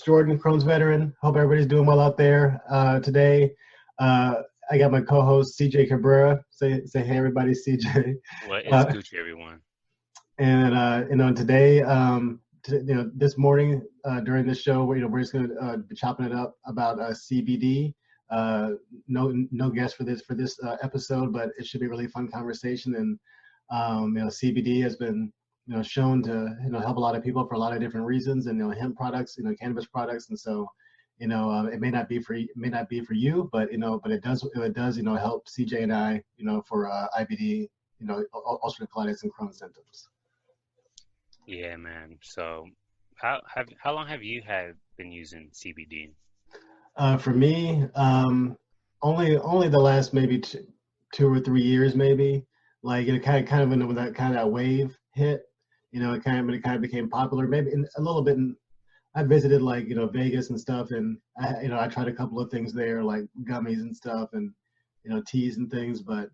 Jordan, Crohn's veteran. Hope everybody's doing well out there. Today, I got my co-host CJ Cabrera. Say hey, everybody, CJ. What is Uh, Gucci, everyone? today, this morning during this show, we're just going to be chopping it up about CBD. No guest for this episode, but it should be a really fun conversation. And CBD has been shown to help a lot of people for a lot of different reasons, and hemp products, cannabis products, and so it may not be for you, but but it does help CJ and I for IBD, ulcerative colitis and Crohn's symptoms. Yeah, man. So, how long have you been using CBD? For me, only the last maybe 2 or 3 years, maybe. Like it kind of when that kind of that wave hit, it kind of became popular. Maybe a little bit. I visited like Vegas and stuff, and I tried a couple of things there, like gummies and stuff, and teas and things. But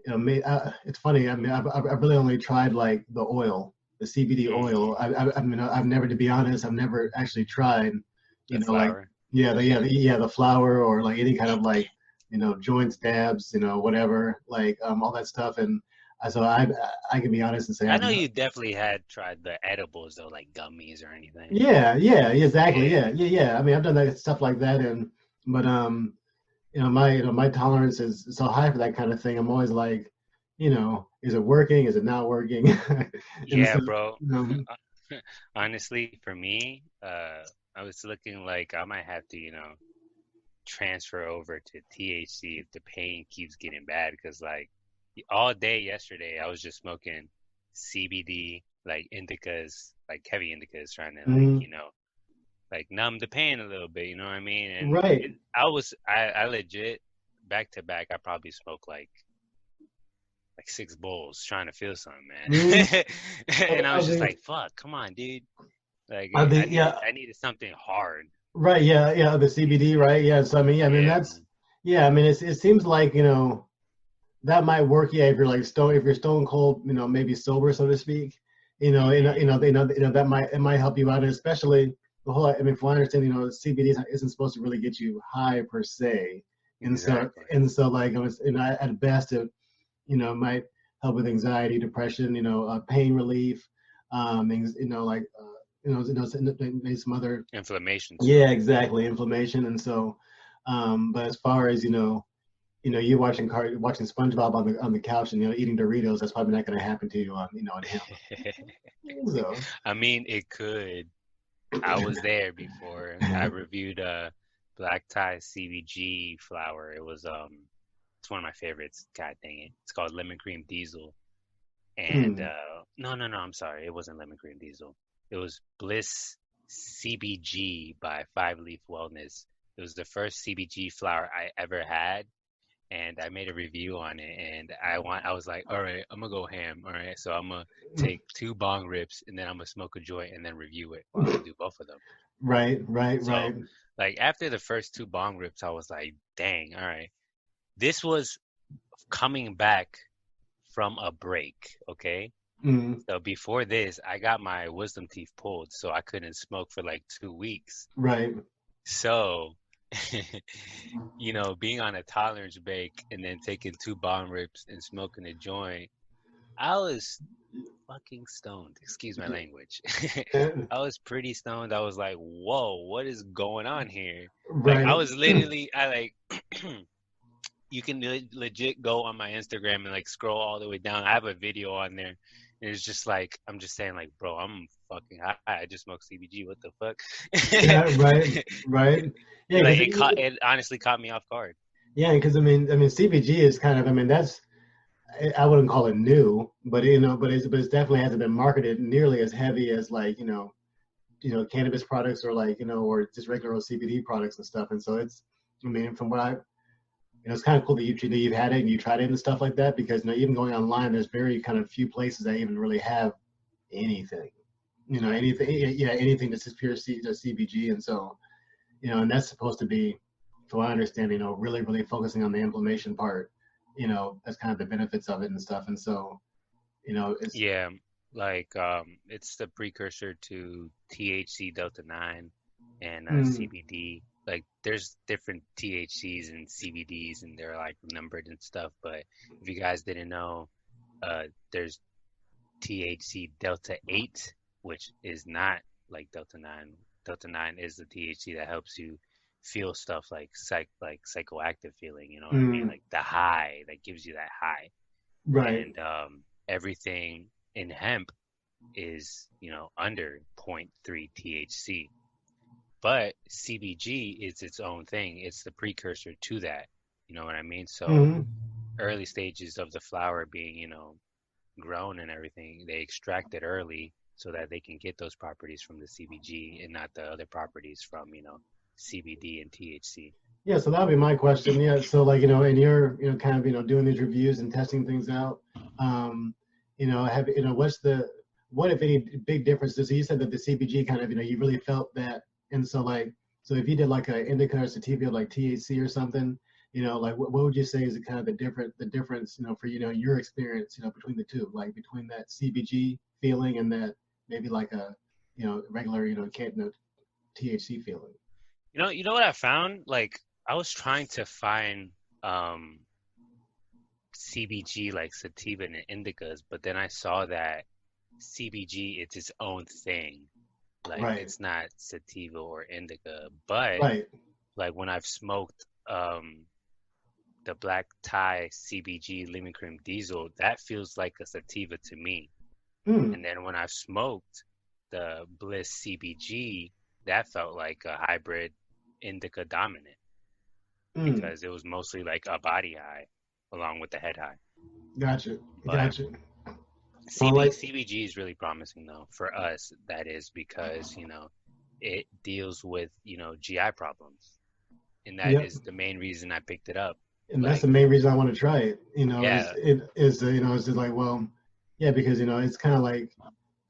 it's funny. I mean, I've really only tried like the oil, the CBD oil. I've never, to be honest, I've never actually tried. The Like flower. the flour, or like any kind of like joints, dabs, whatever, like all that stuff. And so I can be honest and say I I've know never. you definitely had tried the edibles though, like gummies or anything. Yeah, exactly. Yeah. Yeah. I mean, I've done that stuff like that, and but my tolerance is so high for that kind of thing. I'm always like, is it working? Is it not working? And Yeah, so, bro. um, Honestly, for me, I was looking like I might have to, transfer over to THC if the pain keeps getting bad. Because like all day yesterday, I was just smoking CBD, like indicas, like heavy indicas, trying to like, mm, like numb the pain a little bit. You know what I mean? And right. I legit back to back, I probably smoked like 6 bowls trying to feel something, Mm, man. And I was of just the like, fuck, come on, dude. Like of the yeah, I needed something hard. right, yeah, the CBD, right, yeah. So I mean, yeah, I mean Yeah, that's man. yeah, I mean it seems like that might work, yeah, if you're stone cold, maybe sober, so to speak. Hmm. That might help you out, and especially the whole. I mean, from what I understand, CBD isn't supposed to really get you high per se, and so Exactly. like it was, at best it might help with anxiety, depression, pain relief, things, like maybe some other. Inflammation too. Yeah, exactly, inflammation, and so, but as far as you watching SpongeBob on the couch and eating Doritos, that's probably not going to happen to you on on him. So I mean, it could. I was there before. I reviewed black tie CBG flower. It's one of my favorites. God dang it. It's called lemon cream diesel. And no, I'm sorry. It wasn't lemon cream diesel. It was Bliss CBG by Five Leaf Wellness. It was the first CBG flower I ever had, and I made a review on it. And I was like, all right, I'm gonna go ham. All right, so I'm gonna take 2 bong rips, and then I'm gonna smoke a joint, and then review it. Well, I'm gonna do both of them. right. So, like after the first 2 bong rips, I was like, dang, all right. This was coming back from a break, okay? Mm, So before this, I got my wisdom teeth pulled, so I couldn't smoke for like 2 weeks. right. So, being on a tolerance break and then taking 2 bomb rips and smoking a joint, I was fucking stoned. Excuse my language. Uh, I was pretty stoned. I was like, whoa, what is going on here? Like, I right. was literally, I like, you can legit go on my Instagram and like scroll all the way down. I have a video on there. And it's just like I'm just saying, like, bro, I'm fucking high. I just smoked CBG. What the fuck? Yeah, right. Yeah, Like because it honestly caught me off guard. I mean CBG is kind of, I mean, that's, I wouldn't call it new, but but it definitely hasn't been marketed nearly as heavy as like cannabis products, or like or just regular old CBD products and stuff. And so it's, I mean, from what I, it's kind of cool that you've had it and you tried it and stuff like that, because even going online, there's very kind of few places that even really have anything, anything, yeah, anything that's just pure CBG. And so and that's supposed to be, from what I understand, really, really focusing on the inflammation part. That's kind of the benefits of it and stuff. And so it's Yeah, like it's the precursor to THC Delta 9. and Mm, CBD. Like there's different THCs and CBDs, and they're like numbered and stuff. But if you guys didn't know, there's THC Delta 8, which is not like Delta 9. Delta 9 is the THC that helps you feel stuff like psychoactive feeling, you know what I mean? mm, Like the high that gives you that high. right. And everything in hemp is, under zero point 0.3 THC. But CBG is its own thing. It's the precursor to that. You know what I mean? So Mm, early stages of the flower being, grown and everything, they extract it early so that they can get those properties from the CBG and not the other properties from, CBD and THC. yeah, so that would be my question. Yeah, so like, and you're, kind of, doing these reviews and testing things out. Um, what if any big differences? So you said that the CBG kind of, you really felt that. And so like, so if you did like a indica or sativa, like THC or something, like what would you say is the kind of the difference, for, your experience, between the two, like between that CBG feeling and that maybe like a, regular, THC feeling. You know what I found? Like I was trying to find um CBG like sativa and indicas, but then I saw that CBG it's its own thing. Like Right, it's not sativa or indica, but right. like when I've smoked the black tie CBG lemon cream diesel, that feels like a sativa to me. Hmm. And then when I've smoked the Bliss CBG, that felt like a hybrid indica dominant Mm, because it was mostly like a body high along with the head high. gotcha, But gotcha. Well, CBG is really promising though for us. That is because, it deals with, GI problems. And that yep, is the main reason I picked it up. and that's the Like, main reason I want to try it. yeah, Is just like, well, yeah, because it's kind of like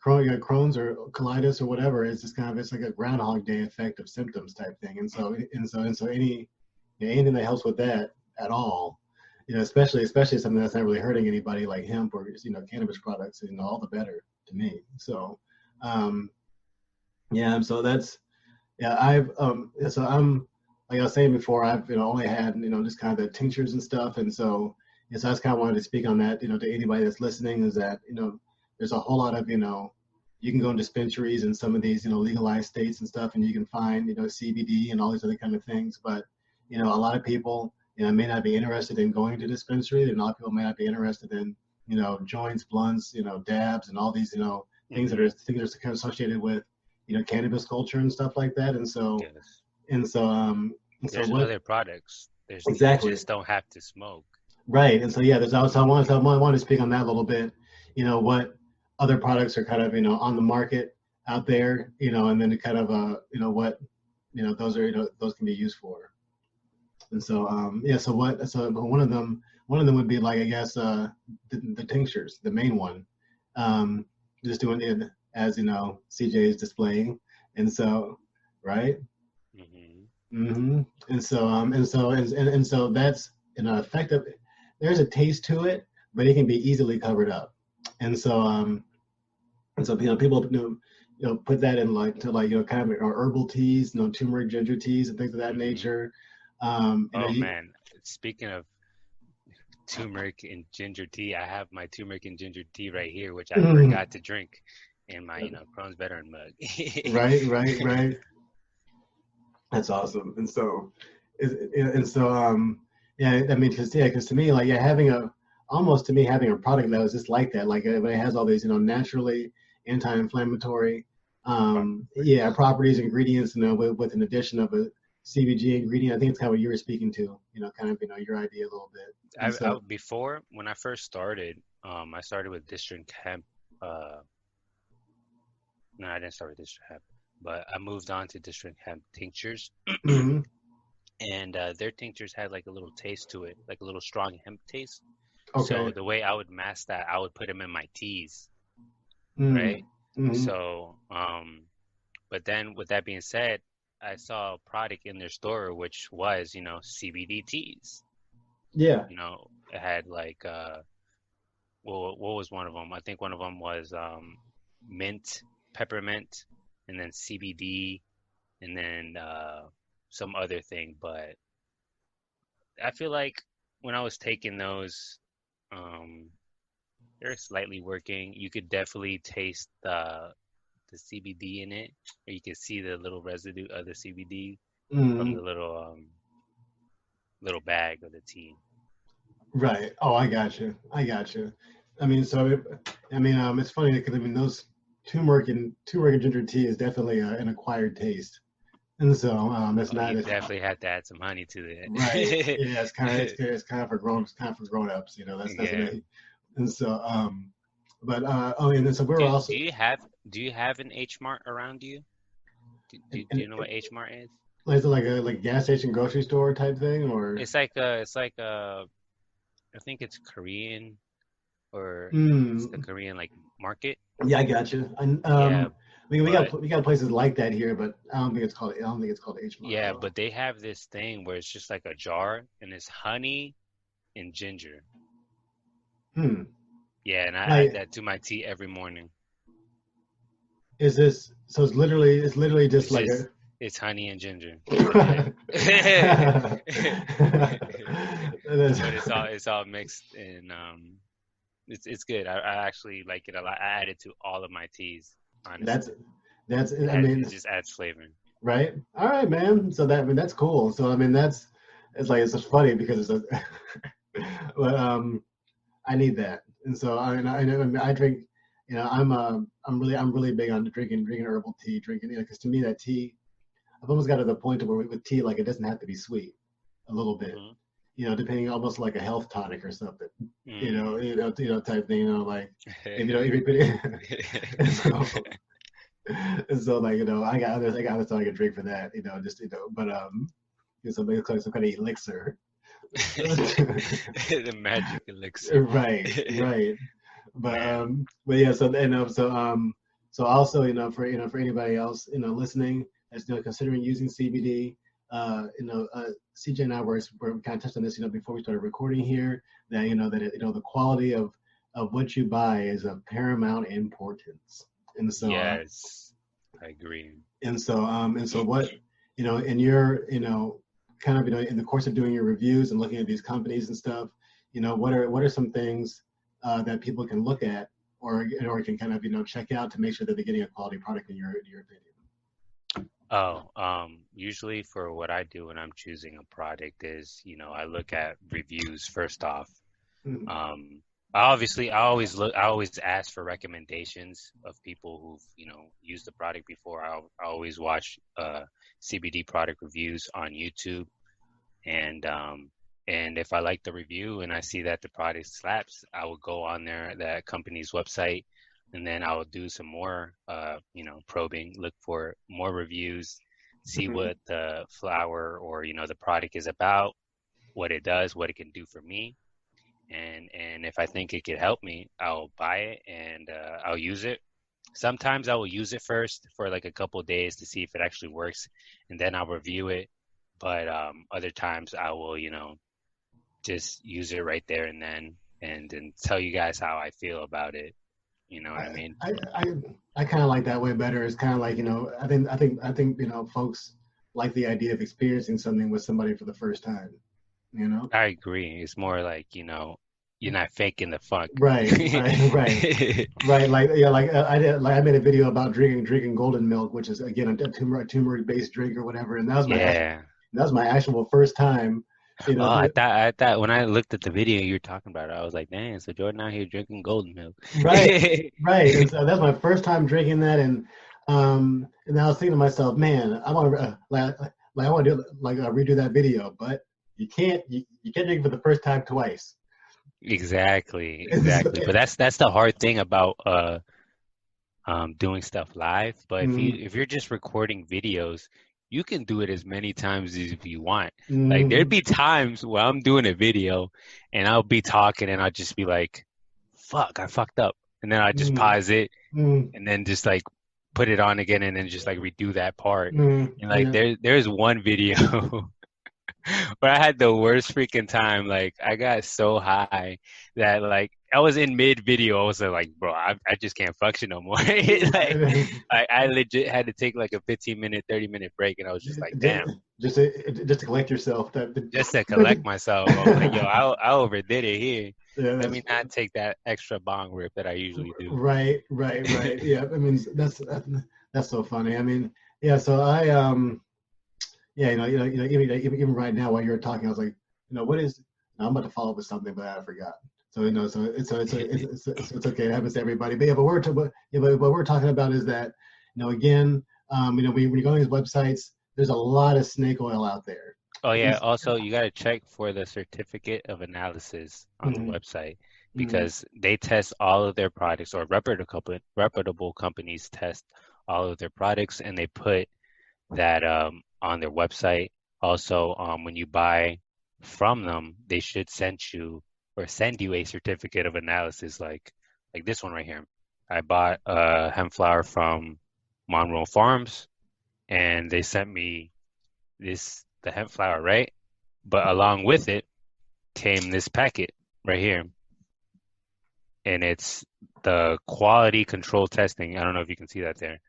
Crohn's or colitis or whatever. It's like a Groundhog Day effect of symptoms type thing, and so anything that helps with that at all, especially something that's not really hurting anybody like hemp or cannabis products, all the better to me. So, um, yeah, so that's Yeah, I'm like I was saying before, I've only had just kind of the tinctures and stuff, and so I just kind of wanted to speak on that, to anybody that's listening, is that there's a whole lot of you can go in dispensaries in some of these legalized states and stuff, and you can find CBD and all these other kind of things, but a lot of people may not be interested in going to dispensary, and a lot of people may not be interested in joints, blunts, dabs, and all these things that hmm are kind of associated with cannabis culture and stuff like that. yes. And so and so There's what other products. You exactly just don't have to smoke. right. And so yeah, there's also I want to speak on that a little bit. What other products are kind of on the market out there, and then to kind of what those can be used for. And so yeah, so one of them would be like I guess the tinctures, the main one. Um, just doing it as CJ is displaying, and so right. hmm Hmm. And so that's effective. There's a taste to it, but it can be easily covered up. And so people put that in like to like kind of herbal teas, turmeric, ginger teas, and things of that hmm nature. Oh man, speaking of turmeric and ginger tea, I have my turmeric and ginger tea right here, which I forgot to drink in my, Crohn's veteran mug. right, right, right. That's awesome. Yeah, I mean, because to me, like, yeah, almost to me, having a product that was just like that, like, it has all these, naturally anti-inflammatory, yeah, Properties. properties, ingredients, with an addition of a CBG ingredient. I think it's kind of what you were speaking to, kind of, your idea a little bit. And so, Before when I first started, I started with district hemp. Uh, no, I didn't start with district hemp, but I moved on to district hemp tinctures, mhm, and their tinctures had like a little taste to it, like a little strong hemp taste. So okay, the way I would mask that, I would put them in my teas, mm, right? mhm, So, but then with that being said, I saw a product in their store which was, CBD teas. yeah, It had like what was one of them? I think one of them was mint, peppermint, and then CBD, and then some other thing. But I feel like when I was taking those, um, they're slightly working. You could definitely taste the CBD in it, or you could see the little residue of the CBD from Mm, the little bag of the tea. right. Oh, I got you. I got you. I mean, it's funny because I mean, those turmeric and ginger tea is definitely an acquired taste, and so it's Oh, not you as definitely have to add some honey to right. it. Yeah, it's kind of for grown ups. You know, that's what Yeah. they. And so but oh, and then so we were Do also do you have do you have an H Mart around you? Do and you know what H Mart is? is it like a gas station grocery store type thing or? It's like I think it's Korean, or it's the Mm, Korean like market. yeah, I got you. Yeah, I mean, but we got places like that here, but I don't think it's called H Mart yeah, though. but they have this thing where it's just like a jar and it's honey and ginger. Hmm. Yeah, and I add Like, that to my tea every morning. is this so? It's literally just It's like just a. it's honey and ginger. That's it. That's, But it's all mixed, and it's good. I actually like it a lot. I add it to all of my teas, that's honestly. I mean, It just adds flavor. right? All right, man. So that I mean that's cool. So I mean that's it's like it's just funny because it's a, but I need that. And so I drink, you know, I'm really big on drinking herbal tea, drinking, you know, because to me that tea, I've almost got to the point to where with tea, like it doesn't have to be sweet, a little bit, Hmm. you know, depending almost like a health tonic or something, Mm. type thing, you know, like if you put it, and so and so like I got others I can drink for that, you know, just but so basically some kind of elixir. The magic elixir. Right, right. Man. But yeah, so also, for anybody else, listening that's considering using CBD, CJ and I were kind of touched on this, before we started recording here, that the quality of what you buy is of paramount importance. And so Yes, I agree. what, in your, kind of, in the course of doing your reviews and looking at these companies and stuff, what are some things that people can look at or can kind of, check out to make sure that they're getting a quality product in your opinion? Oh, usually for what I do when I'm choosing a product is, I look at reviews first off. Mhm. I always ask for recommendations of people who've, used the product before. I always watch CBD product reviews on YouTube, and if I like the review and I see that the product slaps, I will go on that company's website, and then I will do some more, probing, look for more reviews, see Mhm. what the flower or the product is about, what it does, what it can do for me, and if I think it could help me, I'll buy it and I'll use it. Sometimes I will use it first for like a couple of days to see if it actually works, and then I'll review it. But other times I will, just use it right there and then, and tell you guys how I feel about it. You know what I I mean? I I, I kind of like that way better. It's kind of like, I think folks like the idea of experiencing something with somebody for the first time. You know. I agree. It's more like, you're not faking the funk. Right, right, right. Right, like yeah, I made a video about drinking golden milk, which is again a turmeric based drink or whatever, and Yeah. that was my actual first time, Oh, I thought when I looked at the video you were talking about it, I was like, dang, so Jordan out here drinking golden milk. right, right, and so that's my first time drinking that, and I was thinking to myself, man, I want to I want to do redo that video, but you can't drink it for the first time twice. Exactly, And so, exactly. But that's the hard thing about doing stuff live. But mm, if you're just recording videos, you can do it as many times as you want. Like there'd mm, be times where I'm doing a video and I'll be talking and I'll just be like, fuck, I fucked up. And then I just mm, pause it mm, and then just like put it on again and then just like redo that part. mm, And like yeah. there's one video But I had the worst freaking time. Like I got so high that like I was in mid video. I was like, bro, I just can't function no more. Like Right. I legit had to take like a 15-minute, 30-minute break, and I was just like, just, damn. just to collect yourself. Just to collect myself, I was like, yo, I overdid it here. Yeah, Let that's me not take that extra bong rip that I usually do. right. Yeah, I mean that's so funny. I mean, yeah. So yeah, even right now while you were talking, I was like, what is? I'm about to follow up with something, but I forgot. So it's okay. It happens to everybody. But yeah, but what we're talking about is that again, when you go on these websites, there's a lot of snake oil out there. Oh And yeah, also you got to check for the certificate of analysis on the mhm, website mhm. because they test all of their products or reputable companies test all of their products and they put that on their website. Also, when you buy from them, they should send you a certificate of analysis like this one right here. I bought hemp flower from Monroe Farms and they sent me the hemp flower, right? But along with it came this packet right here, and it's the quality control testing. I don't know if you can see that there.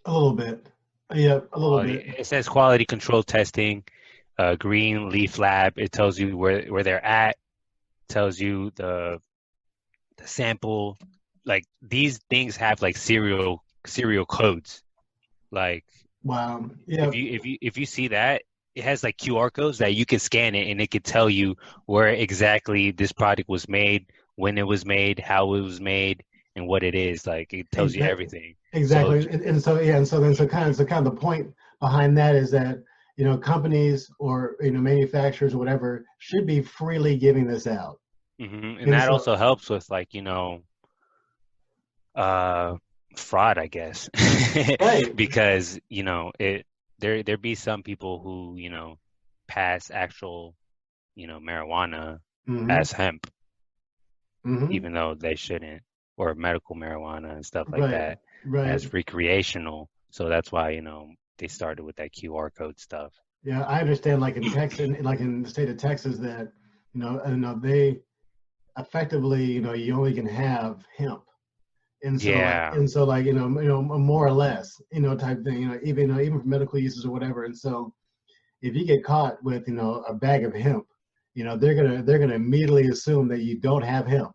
A little bit. Yeah, a little Quality. bit. It says quality control testing, Green Leaf Lab. It tells you where they're at. Tells you the sample. Like these things have like serial codes. Like Wow. Yeah. if you see that, it has like QR codes that you can scan it and it could tell you where exactly this product was made, when it was made, how it was made, and what it is. Like it tells you Exactly. everything. So Exactly. And so yeah, and so then so kind of the point behind that is that companies or manufacturers or whatever should be freely giving this out. and And that so also helps with like, uh fraud, I guess. right. Because, there be some people who, pass actual, marijuana Hmm. as hemp Hmm. even though they shouldn't, or medical marijuana and stuff like Right. that Right. as recreational. So that's why, they started with that QR code stuff. Yeah, I understand. Like in Texas, like in the state of Texas, that they effectively you only can have hemp. And so like Yeah. and so like more or less type thing even for medical uses or whatever. And so if you get caught with a bag of hemp, they're gonna immediately assume that you don't have hemp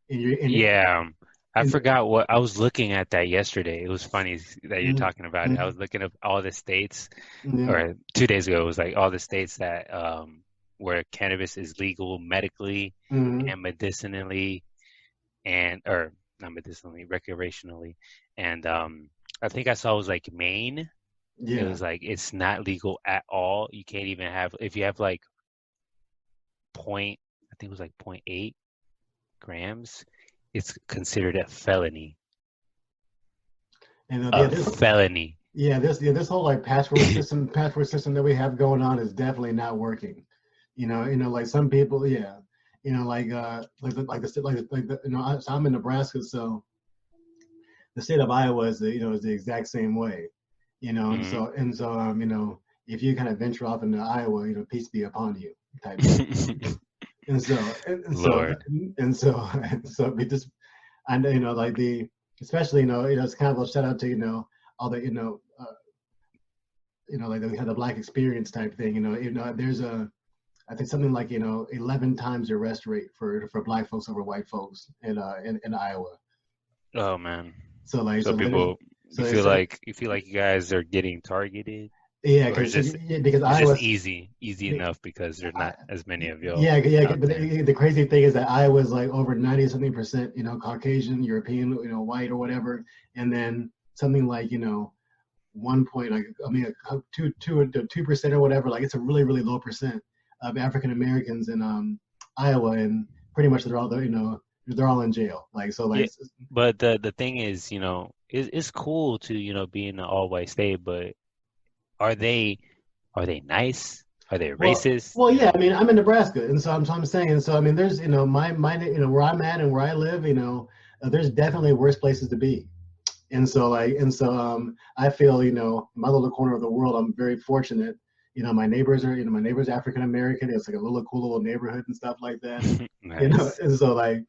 and you're Yeah. I in forgot what I was looking at that yesterday. It was funny that you're mm, talking about it. I mm, was looking up all the states, yeah. or 2 days ago, it was like all the states that where cannabis is legal medically Mm, and medicinally and or not medicinally, recreationally. And I think I saw it was like Maine. It yeah. was like it's not legal at all. You can't even have if you have like point I think it was like 0.8 grams, it's considered a felony. And A felony. this whole like password system that we have going on is definitely not working. Like some people, yeah. So I'm in Nebraska, so the state of Iowa is the exact same way. Hmm. And so if you kind of venture off into Iowa, peace be upon you type thing. And so and so Lord. and so and so we just I know like especially it's kind of a shout out to all the like we had the Black experience type thing. There's I think something like 11 times the arrest rate for Black folks over white folks in Iowa. Oh man. So like So so like there's people, so it's you feel like you guys are getting targeted, yeah or because yeah, because it's just Iowa. easy enough because there's not as many of y'all Yeah, out but there. the crazy thing is that Iowa's like over 90 something percent, Caucasian, European, white or whatever, and then something like 1 point, like I mean, 2% or whatever. Like it's a really really low percent of African Americans in Iowa, and pretty much they're all in jail. Like so, Yeah, like but the thing is, it's cool to, be in an all white state, but are they are they nice? Are they racist? yeah. I mean, I'm in Nebraska, and so I'm saying, and so I mean, there's my where I'm at and where I live, there's definitely worse places to be. And so I feel my little corner of the world, I'm very fortunate, my neighbors are, my neighbors African American. It's like a little cool little neighborhood and stuff like that. Nice. And so like,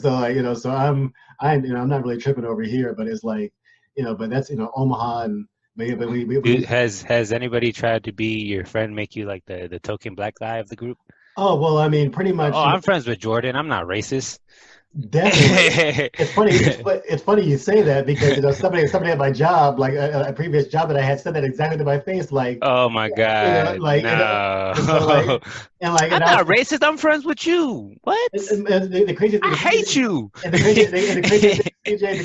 so I'm not really tripping over here, but it's like, but that's, Omaha and, but we Has anybody tried to be your friend, make you like the token black guy of the group? oh, well, I mean, pretty Oh, much, I'm friends with Jordan. I'm not racist. definitely. It's funny. It's funny you say that because somebody at my job, like a previous job that I had, said that exactly to my face, like, Oh my God, like, and so no. like, and like, I'm and I not racist. I'm friends with you. What? and the crazy thing, I hate you. the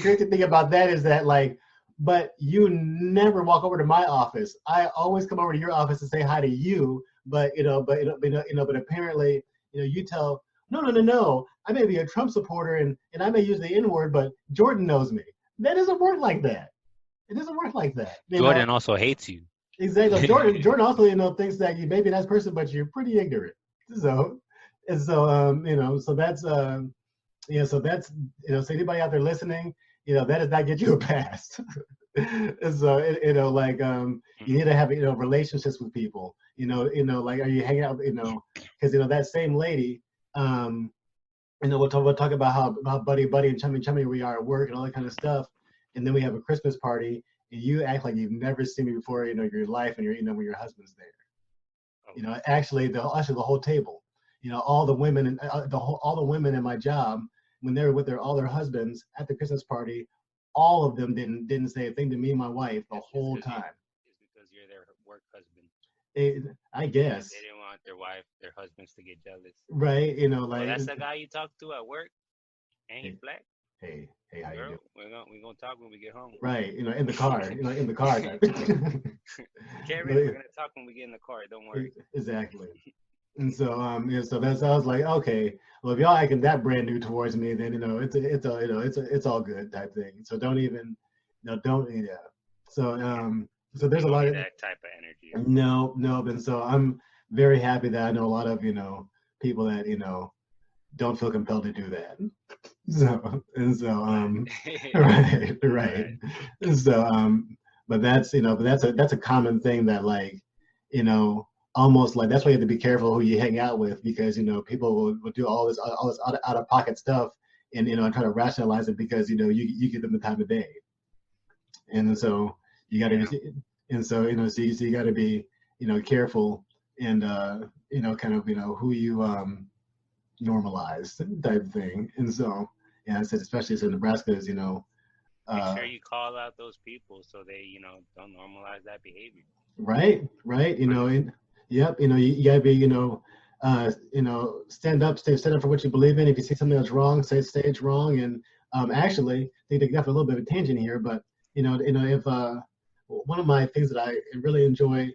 crazy thing about that is that, like, but you never walk over to my office. I always come over to your office and say hi to you. But but apparently, you tell, no, no, no, no. I may be a Trump supporter and I may use the N word, but Jordan knows me. That doesn't work like that. It doesn't work like that. Jordan also hates you. Exactly. Jordan also, thinks that you may be a nice person, but you're pretty ignorant. So, and so, so that's, so that's, so anybody out there listening, that does not get you a pass. And so, like, you need to have, relationships with people, like, are you hanging out, because, that same lady, we'll talk about how buddy and chummy we are at work and all that kind of stuff. And then we have a Christmas party and you act like you've never seen me before, your life, and when your husband's there. Actually the whole table, all the women and all the women in my job, when they were with all their husbands at the Christmas party, all of them didn't say a thing to me and my wife the whole time. It's because you're their work husband. I guess. They didn't want their husbands to get jealous. Right, like, that's the guy you talk to at work, and he's black. Hey, how Girl, you doing? we're gonna talk when we get home. Right, in the car, in the car. Carrie, we're gonna talk when we get in the car. Don't worry. Exactly. And so, so that's, I was like, okay, well, if y'all acting that brand new towards me, then it's all good type thing. So don't even, don't, yeah. So there's a lot of that type of energy. No, and so I'm very happy that I know a lot of people that don't feel compelled to do that. So right. And so but that's that's a common thing that, like, almost like, that's why you have to be careful who you hang out with, because people will do all this out of pocket stuff and try to rationalize it because you give them the time of day. And so you got to and so so you got to be careful and kind of who you normalize type thing. And so, yeah, I said, especially in Nebraska is make sure you call out those people so they don't normalize that behavior. Right. Yep. You gotta be stand up for what you believe in. If you see something that's wrong, say it's wrong. And actually, I think they got a little bit of a tangent here, but if one of my things that I really enjoy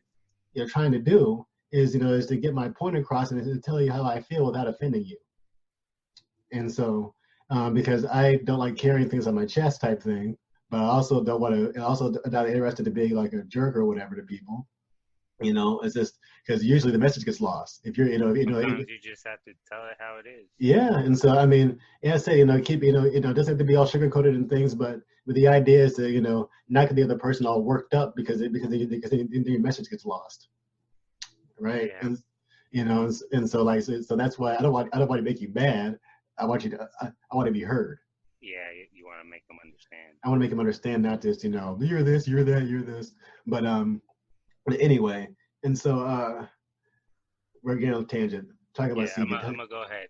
trying to do is to get my point across and to tell you how I feel without offending you. And so because I don't like carrying things on my chest type thing, but I also don't want to, also not interested to be like a jerk or whatever to people. It's just because usually the message gets lost. If you're, sometimes you just have to tell it how it is. Yeah, and so I mean, yeah, I say keep it doesn't have to be all sugar coated and things, but the idea is to not get the other person all worked up because your message gets lost, right? Yeah. And so like so that's why I don't want to make you mad. I want to be heard. Yeah, you want to make them understand. I want to make them understand, not just you're this, you're that, you're this, but anyway, and so we're getting on a tangent. Talk about CBD. I'm gonna go ahead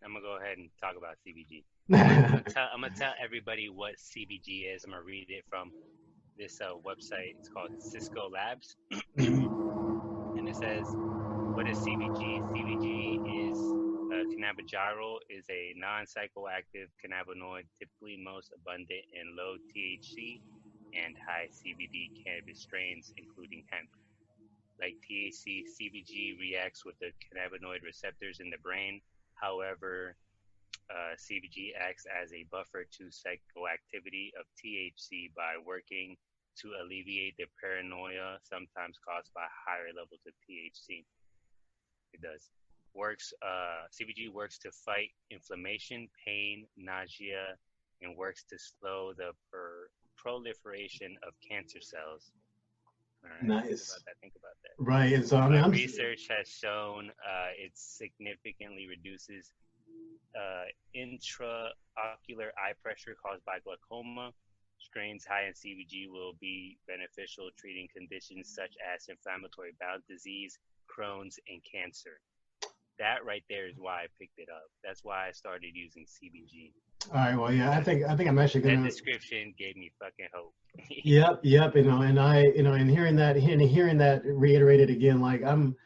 and talk about CBG. I'm gonna tell everybody what CBG is. I'm gonna read it from this website. It's called Cisco Labs, and it says, "What is CBG? CBG is cannabigerol is a non-psychoactive cannabinoid, typically most abundant in low THC and high CBD cannabis strains, including hemp. Like THC, CBG reacts with the cannabinoid receptors in the brain. However, CBG acts as a buffer to psychoactivity of THC by working to alleviate the paranoia sometimes caused by higher levels of THC. It does. CBG works to fight inflammation, pain, nausea, and works to slow the proliferation of cancer cells. All right, Nice. think about that. Right. And so I mean, But I'm research has shown it significantly reduces intraocular eye pressure caused by glaucoma. Strains high in CBG will be beneficial treating conditions such as inflammatory bowel disease, Crohn's, and cancer. That right there is why I picked it up. That's why I started using CBG. all right. Well, yeah, I think I'm actually That gonna. description gave me fucking hope. Yep. Yep. And and hearing that reiterated again, like I'm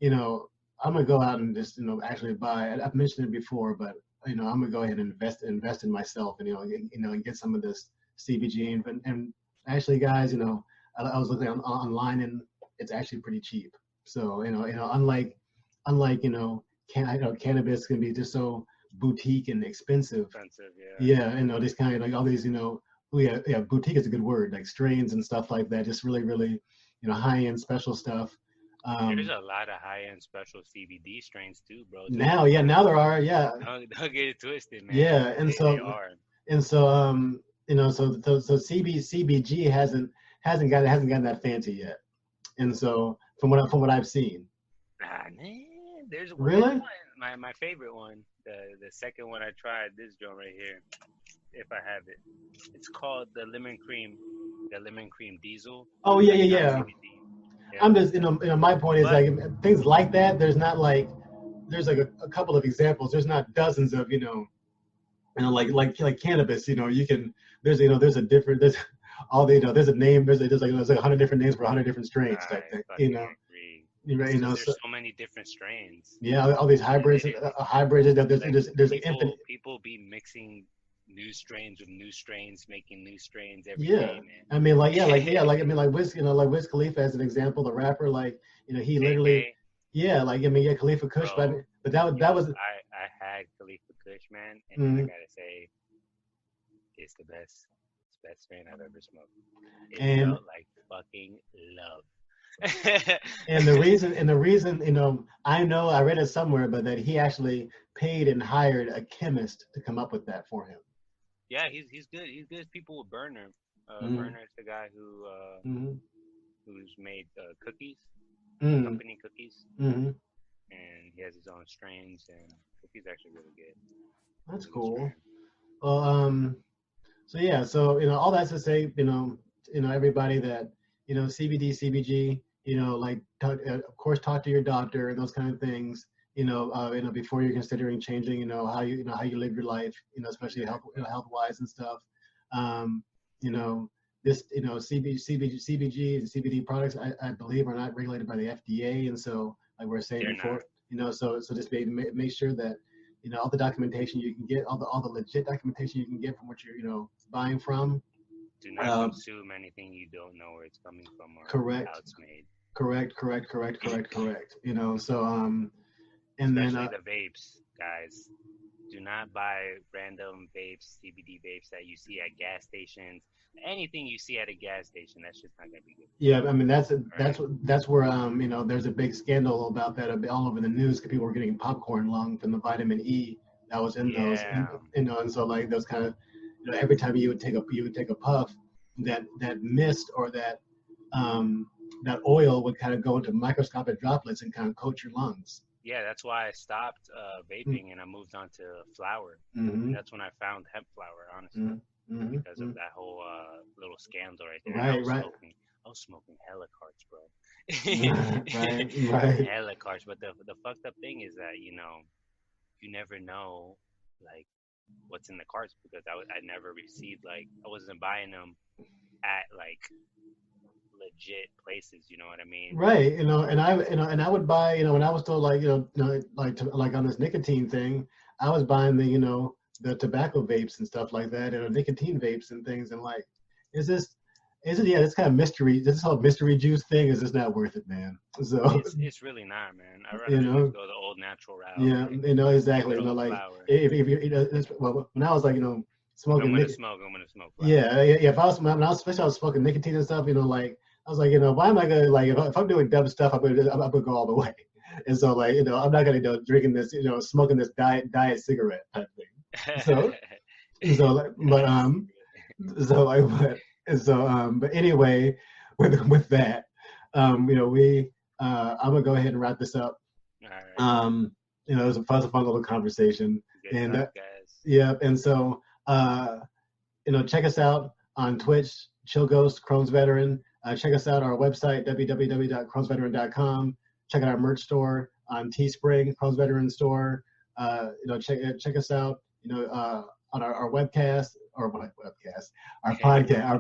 gonna go out and just actually buy. I've mentioned it before, but I'm gonna go ahead and invest in myself, and and get some of this CBG, and actually, guys, I was looking online, and it's actually pretty cheap. So unlike cannabis can be just so boutique and expensive. Expensive, yeah. Yeah, this kind of like all these yeah, boutique is a good word, like strains and stuff like that, just really really high end special stuff. There's a lot of high-end special CBD strains too, bro. Now there are, yeah. Don't get it twisted, man. Yeah, and They are. so CBG hasn't gotten that fancy yet. And so from what I've seen. Ah, man, there's Really? my favorite one, the second one I tried, this joint right here, if I have it. It's called the lemon cream diesel. Oh yeah. Yeah. I'm just my point is like things like that. There's not like there's like a couple of examples. There's not dozens of like cannabis. You can there's a different there's all the there's a name there's like 100 different names for 100 different strains type thing. There's so many different strains. Yeah, all these hybrids. There's infinite. People be mixing new strains with new strains, making new strains every day, man. I mean, like Wiz, like Wiz Khalifa as an example, the rapper, like he literally, Khalifa Kush, bro, but that was. I had Khalifa Kush, man, and I gotta say, it's the best strain I've ever smoked. It felt like fucking love. and the reason, I read it somewhere, but that he actually paid and hired a chemist to come up with that for him. Yeah, he's good. He's good. People with Burner. Burner's the guy who's made cookies, company cookies, and he has his own strains, and cookies actually really good. That's cool. Well, so yeah, so all that's to say, everybody that CBD, CBG, of course, talk to your doctor and those kind of things. Before you're considering changing, how you live your life, especially health wise and stuff. This, CBG and CBD products, I believe, are not regulated by the FDA, and so like we were saying before, so just make sure that all the documentation you can get, all the legit documentation you can get from what you're buying from. Do not consume anything you don't know where it's coming from or correct. how it's made. Correct. So and especially then the vapes, guys. Do not buy random vapes, CBD vapes that you see at gas stations. Anything you see at a gas station, that's just not gonna be good. Yeah, I mean that's where there's a big scandal about that all over the news because people were getting popcorn lung from the vitamin E that was in those, and so like those kind of every time you would take a puff, that mist or that oil would kind of go into microscopic droplets and kind of coat your lungs. Yeah, that's why I stopped vaping and I moved on to flower. That's when I found hemp flower, honestly, because of that whole little scandal right there. I was smoking hella carts, bro. right. Hella carts, but the fucked up thing is that you never know like what's in the carts because I never received I wasn't buying them at like legit places, you know what I mean? Right, and I would buy, when I was still like on this nicotine thing, I was buying the tobacco vapes and stuff like that, and nicotine vapes and things, and like, is it this kind of mystery? This whole mystery juice thing is just not worth it, man. So it's really not, man. I rather just go the old natural route. Yeah, exactly. Like if when I was like smoking, I'm gonna smoke. Flower. Yeah. If I was especially I was smoking nicotine and stuff, like I was like, why am I gonna if I'm doing dumb stuff, I'm gonna go all the way. And so like I'm not gonna drinking this, smoking this diet cigarette type thing. But anyway, with that, you know, I'm gonna go ahead and wrap this up. All right. You know, it was a fun little conversation. Good And talk, guys. yeah, and so you know, check us out on Twitch, Chill Ghost, Crohn's Veteran. Check us out on our website, www.crohnsveteran.com. Check out our merch store on Teespring, Crohn's Veteran store. You know, check us out. You know, on our webcast or webcast, our podcast,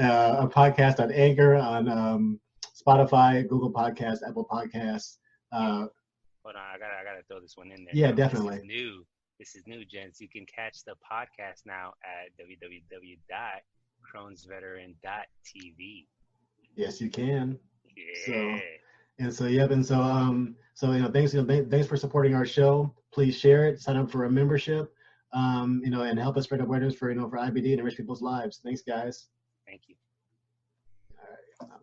our podcast on Anchor, on Spotify, Google Podcasts, Apple Podcasts. Hold on, I gotta throw this one in there. Yeah, definitely. This is new, gents. You can catch the podcast now at www.crohnsveteran.tv. Yes, you can. Yeah. So you know, thanks for supporting our show. Please share it. Sign up for a membership. You know, and help us spread awareness for for IBD and enrich people's lives. Thanks, guys. Thank you. All right.